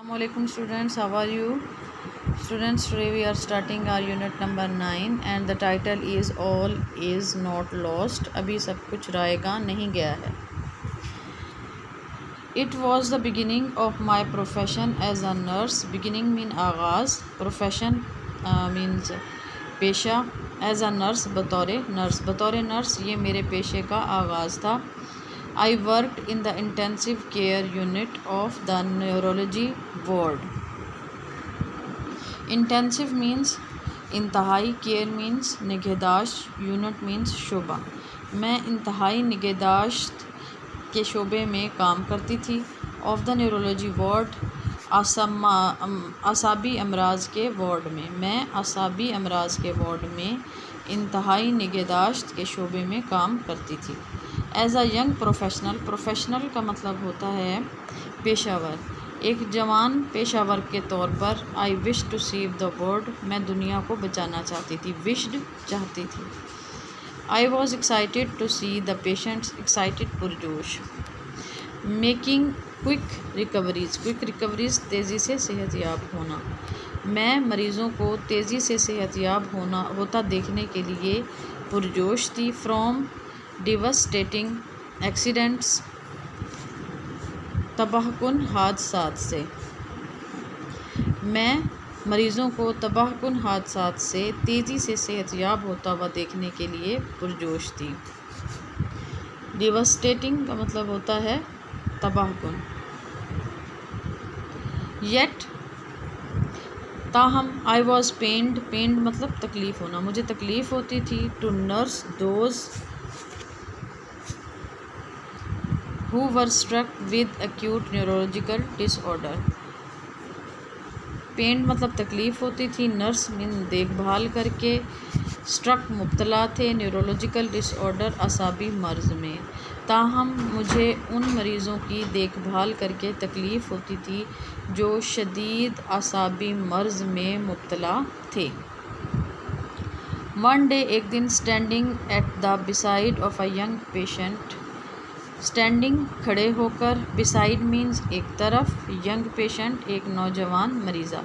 Assalamualaikum students, how are you? Students, today we are starting our unit number 9 and the title is All is not lost. अभी सब कुछ रायगा नहीं गया है. It was the beginning of my profession as a nurse. Beginning mean आगाज़, profession means पेशा. As a nurse बतौर nurse ये मेरे पेशे का आगाज़ था. I worked in the intensive care unit of the neurology ward. Intensive means इंतहाई, care means निगहदाश्त, unit means शोबा. मैं इंतहाई निगहदाश्त के शोबे में काम करती थी. ऑफ द न्यूरोलॉजी वार्ड असाबी अमराज के वार्ड में. मैं असाबी अमराज के वार्ड में इंतहाई निगहदाश्त के शोबे में काम करती थी. एज़ अ यंग प्रोफेशनल का मतलब होता है पेशावर. एक जवान पेशावर के तौर पर I wish to save the world, मैं दुनिया को बचाना चाहती थी. विश्ड चाहती थी. I was excited to see the patients, excited पुरजोश. मेकिंग क्विक रिकवरीज तेज़ी से सेहतयाब होना. मैं मरीज़ों को तेज़ी से सेहतयाब होता देखने के लिए पुरजोश थी. फ्रॉम डिवास्टेटिंग एक्सीडेंट्स, तबाहकुन हादसात से. मैं मरीज़ों को तबाहकुन हादसात से तेज़ी से सेहतयाब होता हुआ देखने के लिए पुरजोश थी. डिवास्टेटिंग का मतलब होता है तबाहकुन. येट ताहम आई वॉज पेन्ड मतलब तकलीफ़ होना, मुझे तकलीफ़ होती थी. To nurse those who were struck with acute neurological disorder. Pain मतलब तकलीफ़ होती थी. नर्स मीन देखभाल करके. स्ट्रक मुब्तला थे. न्यूरोलॉजिकल डिसऑर्डर असाबी मर्ज़ में. ताहम मुझे उन मरीज़ों की देखभाल करके तकलीफ़ होती थी जो शदीद असाबी मर्ज़ में मुब्तला थे. वन डे एक दिन, standing at the beside of a young patient. Standing खड़े होकर, बिसाइड मीन्स एक तरफ, यंग पेशेंट एक नौजवान मरीज़ा.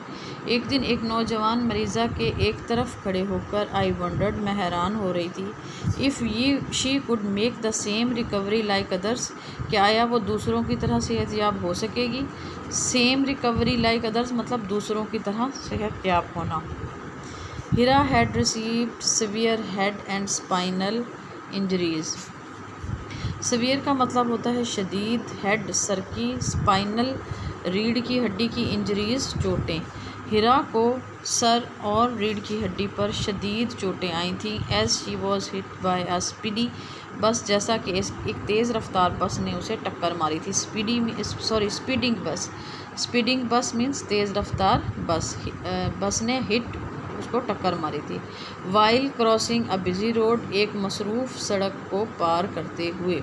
एक दिन एक नौजवान मरीज़ा के एक तरफ खड़े होकर आई वंडर्ड, मैं हैरान हो रही थी. If she could make the same recovery like others, क्या आया वो दूसरों की तरह सेहतयाब हो सकेगी. सेम रिकवरी लाइक अदर्स मतलब दूसरों की तरह सेहतयाब होना. Hira had received severe head and spinal injuries. Severe का मतलब होता है शदीद, हेड सर की, स्पाइनल रीढ़ की हड्डी की इंजरीज़ चोटें. हिरा को सर और रीढ़ की हड्डी पर शदीद चोटें आई थीं. As she was hit by a speedy bus, जैसा कि एक तेज़ रफ्तार बस ने उसे टक्कर मारी थी. स्पीडिंग बस मीन्स तेज़ रफ्तार बस. बस ने हिट उसको टक्कर मारी थी. While crossing a busy road, एक मसरूफ़ सड़क को पार करते हुए.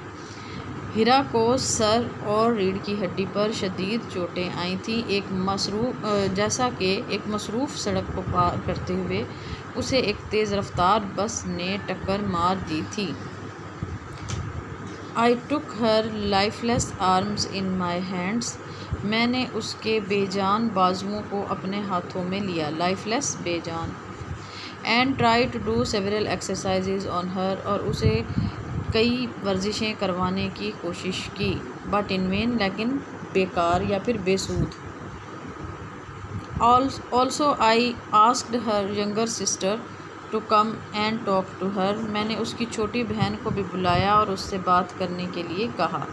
हिरा को सर और रीढ़ की हड्डी पर शदीद चोटें आई थीं. जैसा कि एक मसरूफ़ सड़क को पार करते हुए उसे एक तेज़ रफ्तार बस ने टक्कर मार दी थी. I took her lifeless arms in my hands, मैंने उसके बेजान बाजुओं को अपने हाथों में लिया. लाइफलेस बेजान. And try to do several exercises on her, और उसे कई वर्जिशें करवाने की कोशिश की. बट इन वेन, लेकिन बेकार या फिर बेसूद. Also I asked her younger sister to come and talk to her, मैंने उसकी छोटी बहन को भी बुलाया और उससे बात करने के लिए कहा.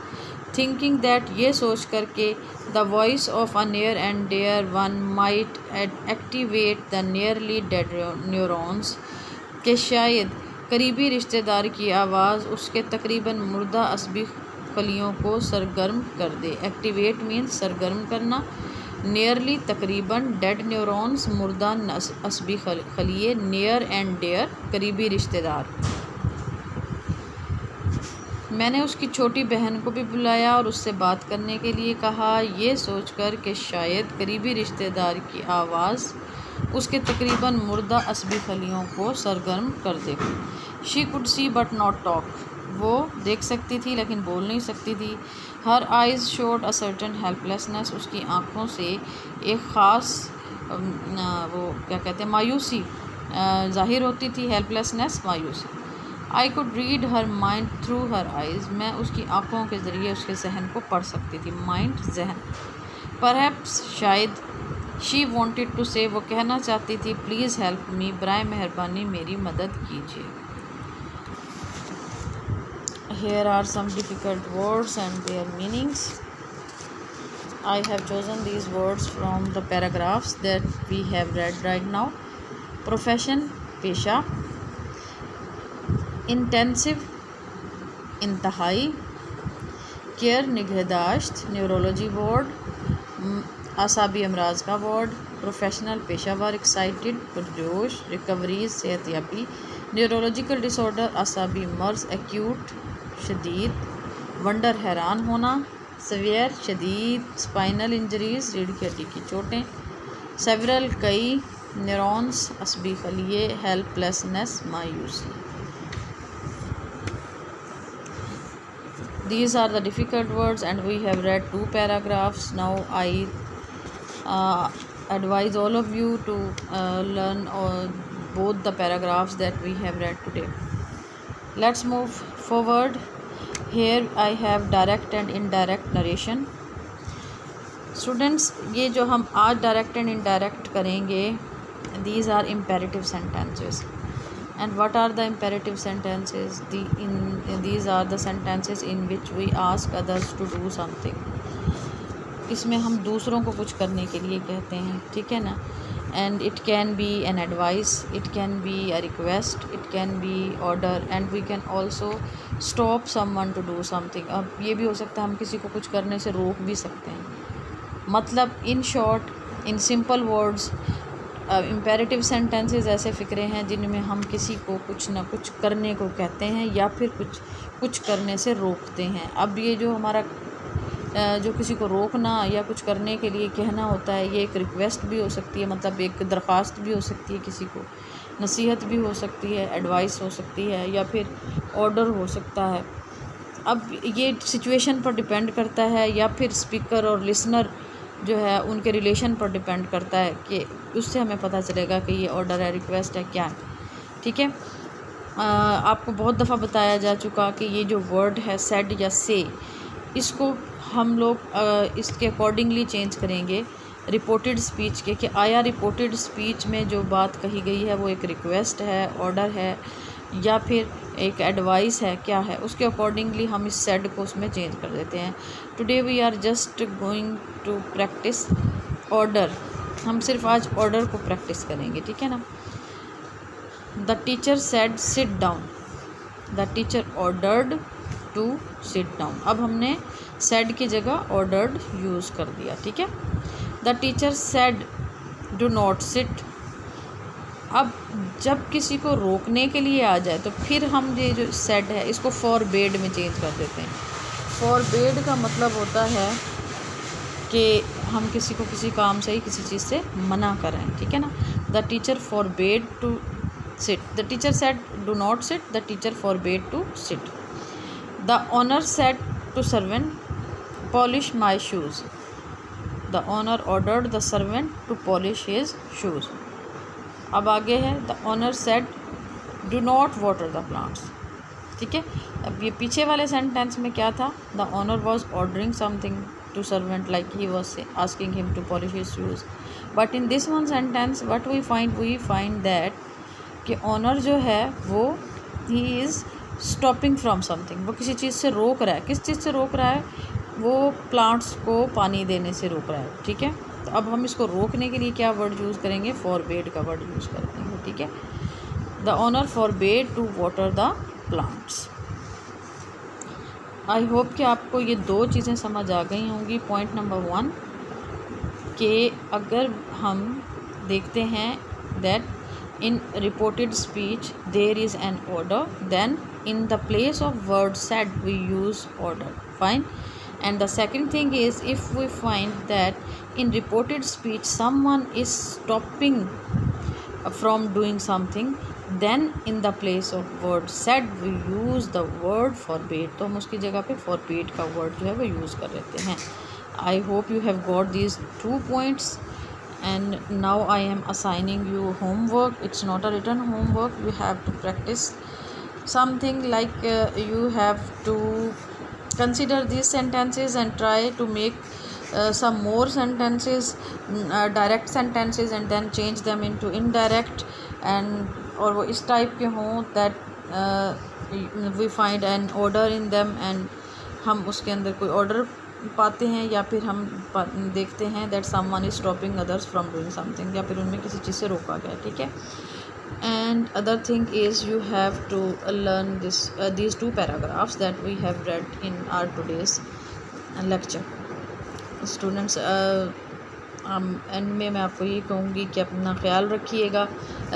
थिंकिंग दैट, ये सोच कर के the voice of a near and dear one might activate the nearly dead neurons, के शायद करीबी रिश्तेदार की आवाज़ उसके तकरीबन मुर्दा असबी खलियों को सरगर्म कर दे. एक्टिवेट मीन्स सरगर्म करना. नियरली तकरीबन, डेड न्यूरॉन्स मुर्दा असबी खलिए. नियर एंड डेयर करीबी रिश्तेदार. मैंने उसकी छोटी बहन को भी बुलाया और उससे बात करने के लिए कहा, ये सोचकर कि शायद करीबी रिश्तेदार की आवाज़ उसके तकरीबन मुर्दा असबी खलियों को सरगर्म कर दे. She could see but not talk, वो देख सकती थी लेकिन बोल नहीं सकती थी। Her eyes showed a certain helplessness, उसकी आँखों से एक ख़ास वो क्या कहते हैं मायूसी ज़ाहिर होती थी। हेल्पलेसनेस मायूसी। I could read her mind through her eyes, मैं उसकी आँखों के ज़रिए उसके जहन को पढ़ सकती थी। माइंड जहन। परहैप्स शायद। शी वॉन्टेड टू से, वो कहना चाहती थी प्लीज़ हेल्प मी, बराए मेहरबानी मेरी मदद कीजिए। Here are some difficult words and their meanings. I have chosen these words from the paragraphs that we have read right now. Profession, पेशा. Intensive, इंतहाई. केयर, निगहदाश्त. न्यूरोलॉजी वार्ड, आसाबी अमराज का वार्ड. प्रोफेशनल, पेशावर. एक्साइटेड, पुरजोश. रिकवरीज, सेहतयाबी. न्यूरोलॉजिकल डिसऑर्डर, आसाबी मर्ज. एक्यूट, शदीद. वंडर, हैरान होना. सवेयर, शदीद. स्पाइनल इंजरीज, रीढ़ की हड्डी की चोटें. सेवरल, कई. न्यूरॉन्स, असबी खलिए. हेल्पलेसनेस, मायूसी. These are the difficult words and we have read 2 paragraphs. Now I advise all of you to learn both the paragraphs that we have read today. Let's move forward. Here I have direct and indirect narration. Students, ये जो हम आज direct and indirect करेंगे, these are imperative sentences. And what are the imperative sentences? These are the sentences in which we ask others to do something. इसमें हम दूसरों को कुछ करने के लिए कहते हैं, ठीक है ना. And it can be an advice, it can be a request, it can be order, and we can also stop someone to do something. अब ये भी हो सकता है हम किसी को कुछ करने से रोक भी सकते हैं. मतलब in short, in simple words, imperative sentences ऐसे फ़िक्रे हैं जिनमें हम किसी को कुछ ना कुछ करने को कहते हैं या फिर कुछ करने से रोकते हैं. अब ये जो हमारा जो किसी को रोकना या कुछ करने के लिए कहना होता है, ये एक रिक्वेस्ट भी हो सकती है, मतलब एक दरख्वास्त भी हो सकती है, किसी को नसीहत भी हो सकती है, एडवाइस हो सकती है, या फिर ऑर्डर हो सकता है. अब ये सिचुएशन पर डिपेंड करता है या फिर स्पीकर और लिसनर जो है उनके रिलेशन पर डिपेंड करता है कि उससे हमें पता चलेगा कि ये ऑर्डर है, रिक्वेस्ट है, क्या है. ठीक है. आपको बहुत दफ़ा बताया जा चुका कि ये जो वर्ड है सेड या से, इसको हम लोग इसके अकॉर्डिंगली चेंज करेंगे रिपोर्टेड स्पीच के, कि आया रिपोर्टेड स्पीच में जो बात कही गई है वो एक रिक्वेस्ट है, ऑर्डर है, या फिर एक एडवाइस है, क्या है. उसके अकॉर्डिंगली हम इस सेड को उसमें चेंज कर देते हैं. Today we are just going to practise order. हम सिर्फ आज ऑर्डर को प्रैक्टिस करेंगे, ठीक है ना. The teacher said sit down. The teacher ordered to sit down. अब हमने सेड की जगह ऑर्डर्ड यूज़ कर दिया, ठीक है. The teacher said do not seat. अब जब किसी को रोकने के लिए आ जाए तो फिर हम ये जो सेड है इसको फॉरबेड में चेंज कर देते हैं. फॉरबेड का मतलब होता है कि हम किसी को किसी काम से, किसी चीज़ से मना कर रहे हैं, ठीक है ना. The teacher forbade to sit. The teacher said do not sit. The teacher forbade to sit. The owner said to servant polish my shoes. The owner ordered the servant to polish his shoes. अब आगे है the owner said do not water the plants. ठीक है. अब ये पीछे वाले sentence में क्या था, the owner was ordering something to servant like he was asking him to polish his shoes. But in this one sentence what we find that कि ओनर जो है वो he is stopping from something. वो किसी चीज़ से रोक रहा है. किस चीज़ से रोक रहा है, वो प्लांट्स को पानी देने से रोक रहा है, ठीक है. तो अब हम इसको रोकने के लिए क्या वर्ड यूज़ करेंगे, फॉरबेड का वर्ड यूज़ करेंगे, ठीक है. The owner forbade to water the plants. I hope कि आपको ये 2 चीज़ें समझ आ गई होंगी. पॉइंट नंबर 1 कि अगर हम देखते हैं that in reported speech there is an order, then in the place of word said we use order. Fine. And the second thing is, if we find that in reported speech someone is stopping from doing something, then in the place of word said we use the word forbid, तो हम उसकी जगह पे forbid का word जो है वो use कर लेते हैं। I hope you have got these 2 points and now I am assigning you homework. It's not a written homework, you have to practice something like you have to consider these sentences and try to make some more sentences, direct sentences, and then change them into indirect, and और वो इस type के हों that we find an order in them, and हम उसके अंदर कोई order पाते हैं, या फिर हम देखते हैं that someone is stopping others from doing something, या फिर उनमें किसी चीज़ से रोका गया, ठीक है। And other thing is you have to learn these 2 paragraphs that we have read in our today's lecture. Students and में मैं आपको ये कहूँगी कि अपना ख्याल रखिएगा,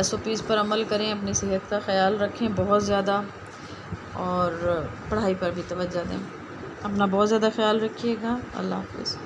SOPs पर अमल करें, अपनी सेहत का ख्याल रखें बहुत ज़्यादा, और पढ़ाई पर भी तवज्जो दें। अपना बहुत ज़्यादा ख्याल रखिएगा। अल्लाह हाफ़िज़।